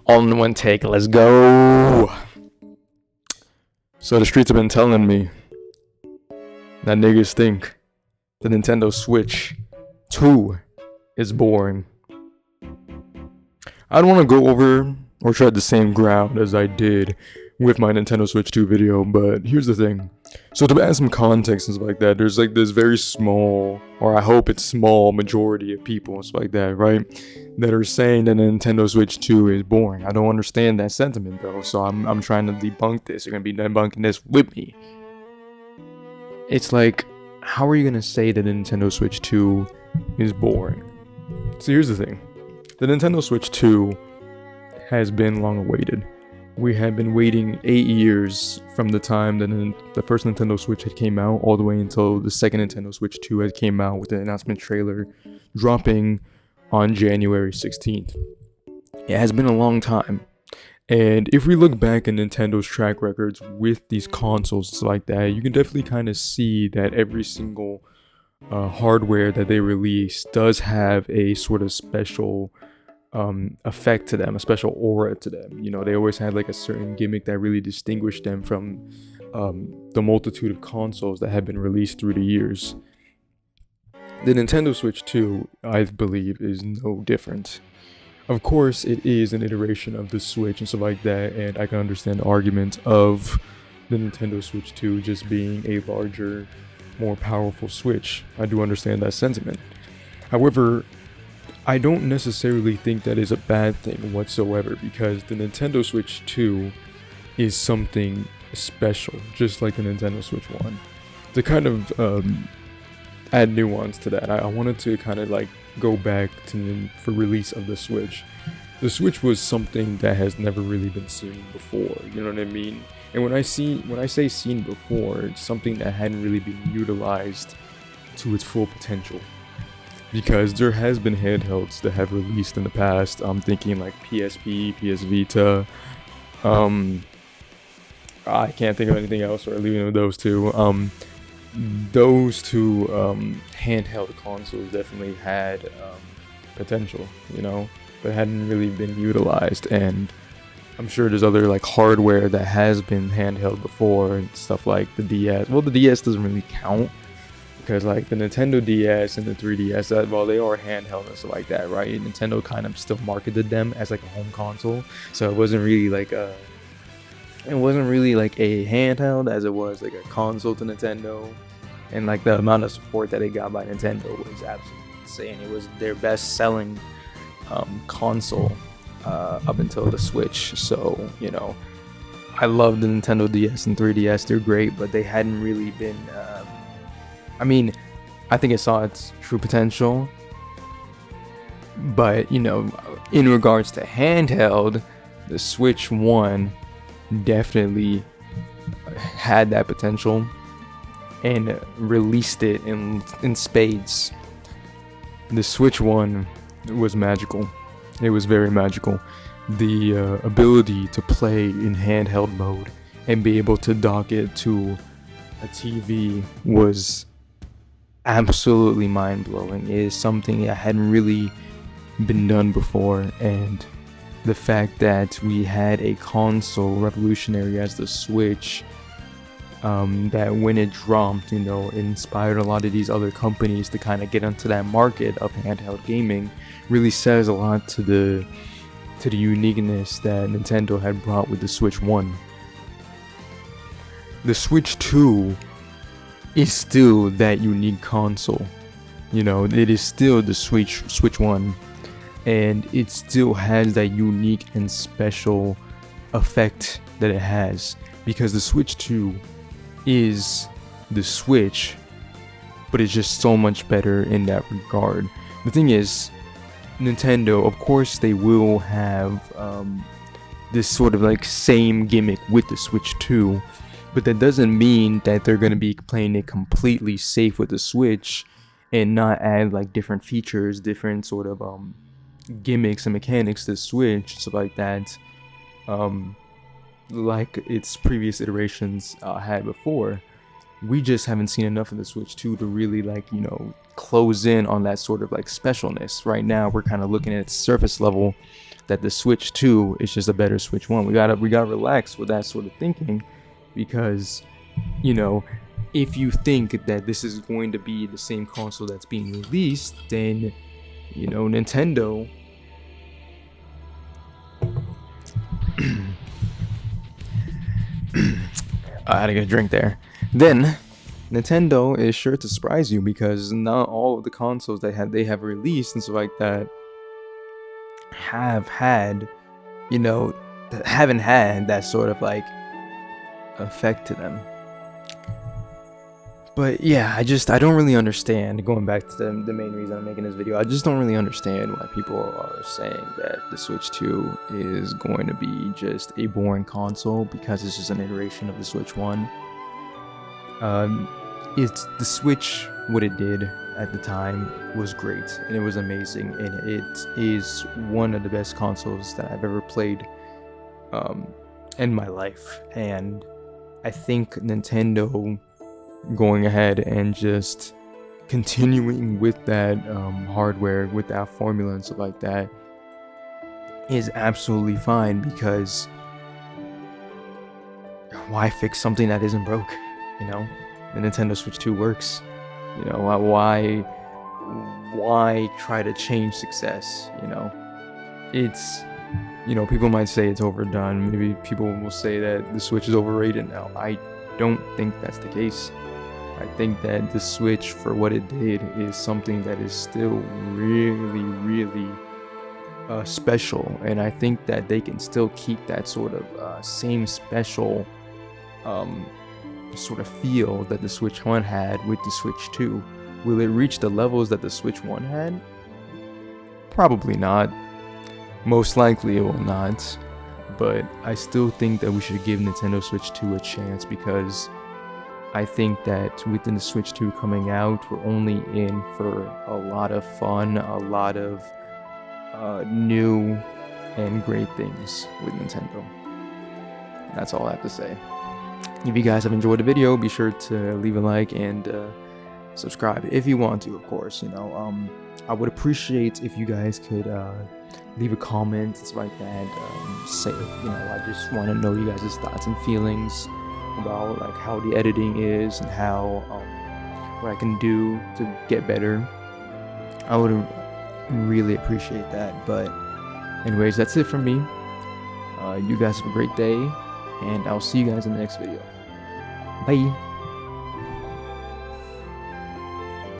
All in one take. Let's go. So the streets have been telling me that niggas think the Nintendo Switch 2 is boring. I don't want to go over or tread the same ground as I did with my Nintendo Switch 2 video, but here's the thing. So to add some context and stuff like that, there's like this very small, or I hope it's small, majority of people and stuff like that, right, that are saying that the Nintendo Switch 2 is boring. I don't understand that sentiment though, so I'm trying to debunk this. You're gonna be debunking this with me. It's like, how are you gonna say that the Nintendo Switch 2 is boring? So here's the thing. The Nintendo Switch 2 has been long awaited. We had been waiting 8 years from the time that the first Nintendo Switch had came out all the way until the second Nintendo Switch 2 had came out with the announcement trailer dropping on January 16th. It has been a long time. And if we look back at Nintendo's track records with these consoles like that, you can definitely kind of see that every single hardware that they release does have a sort of special effect to them, a special aura to them. You know, they always had like a certain gimmick that really distinguished them from the multitude of consoles that have been released through the years. The Nintendo Switch 2, I believe, is no different. Of course, it is an iteration of the Switch and stuff like that, and I can understand the argument of the Nintendo Switch 2 just being a larger, more powerful Switch. I do understand that sentiment. However, I don't necessarily think that is a bad thing whatsoever, because the Nintendo Switch 2 is something special, just like the Nintendo Switch 1. To kind of add nuance to that, I wanted to kind of like go back to for release of the Switch. The Switch was something that has never really been seen before, you know what I mean? And when I say seen before, it's something that hadn't really been utilized to its full potential. Because there has been handhelds that have released in the past. I'm thinking like PSP, PS Vita. I can't think of anything else, or leaving with those two. Those two handheld consoles definitely had potential, you know, but hadn't really been utilized. And I'm sure there's other like hardware that has been handheld before and stuff like the DS. Well, the DS doesn't really count, because like the Nintendo DS and the 3DS, well, they are handheld and stuff like that, right? Nintendo kind of still marketed them as like a home console, so it wasn't really like a handheld as it was like a console to Nintendo. And like the amount of support that it got by Nintendo was absolutely insane. It was their best selling console up until the Switch. So, you know, I love the Nintendo DS and 3DS. They're great, but they hadn't really been I think it saw its true potential, but you know, in regards to handheld, the Switch 1 definitely had that potential and released it in spades. The Switch 1 was magical. It was very magical. The ability to play in handheld mode and be able to dock it to a TV was absolutely mind-blowing. It is something that hadn't really been done before, and the fact that we had a console revolutionary as the Switch, that when it dropped, you know, inspired a lot of these other companies to kind of get into that market of handheld gaming, really says a lot to the uniqueness that Nintendo had brought with the Switch 1. The Switch 2 is still that unique console. You know, it is still the Switch 1, and it still has that unique and special effect that it has, because the Switch 2 is the Switch, but it's just so much better in that regard. The thing is, Nintendo, of course, they will have this sort of like same gimmick with the Switch 2, but that doesn't mean that they're going to be playing it completely safe with the Switch and not add like different features, different sort of gimmicks and mechanics to the Switch, stuff like that, like its previous iterations had before. We just haven't seen enough of the Switch 2 to really like, you know, close in on that sort of like specialness. Right now we're kind of looking at its surface level that the Switch 2 is just a better Switch 1. We gotta relax with that sort of thinking, because, you know, if you think that this is going to be the same console that's being released, then, you know, Nintendo I had to get a drink there. Then Nintendo is sure to surprise you, because not all of the consoles they have released and stuff like that have had, you know, haven't had that sort of like effect to them. But yeah, I don't really understand, going back to the main reason I'm making this video, I just don't really understand why people are saying that the Switch 2 is going to be just a boring console because it's just an iteration of the Switch 1. It's the Switch, what it did at the time was great, and it was amazing, and it is one of the best consoles that I've ever played in my life. And I think Nintendo going ahead and just continuing with that hardware, with that formula and stuff like that, is absolutely fine, because why fix something that isn't broke? You know, the Nintendo Switch 2 works. You know, why try to change success? You know, it's, you know, people might say it's overdone. Maybe people will say that the Switch is overrated now. I don't think that's the case. I think that the Switch, for what it did, is something that is still really, really special, and I think that they can still keep that sort of same special sort of feel that the Switch 1 had with the Switch 2. Will it reach the levels that the Switch 1 had? Probably not. Most likely it will not. But I still think that we should give Nintendo Switch 2 a chance, because I think that within the Switch 2 coming out, we're only in for a lot of fun, a lot of new and great things with Nintendo. That's all I have to say. If you guys have enjoyed the video, be sure to leave a like and subscribe if you want to, of course. You know, I would appreciate if you guys could leave a comment, it's like that. Say, you know, I just want to know you guys' thoughts and feelings about like how the editing is and how what I can do to get better. I would really appreciate that. But anyways, that's it from me. You guys have a great day, and I'll see you guys in the next video. Bye.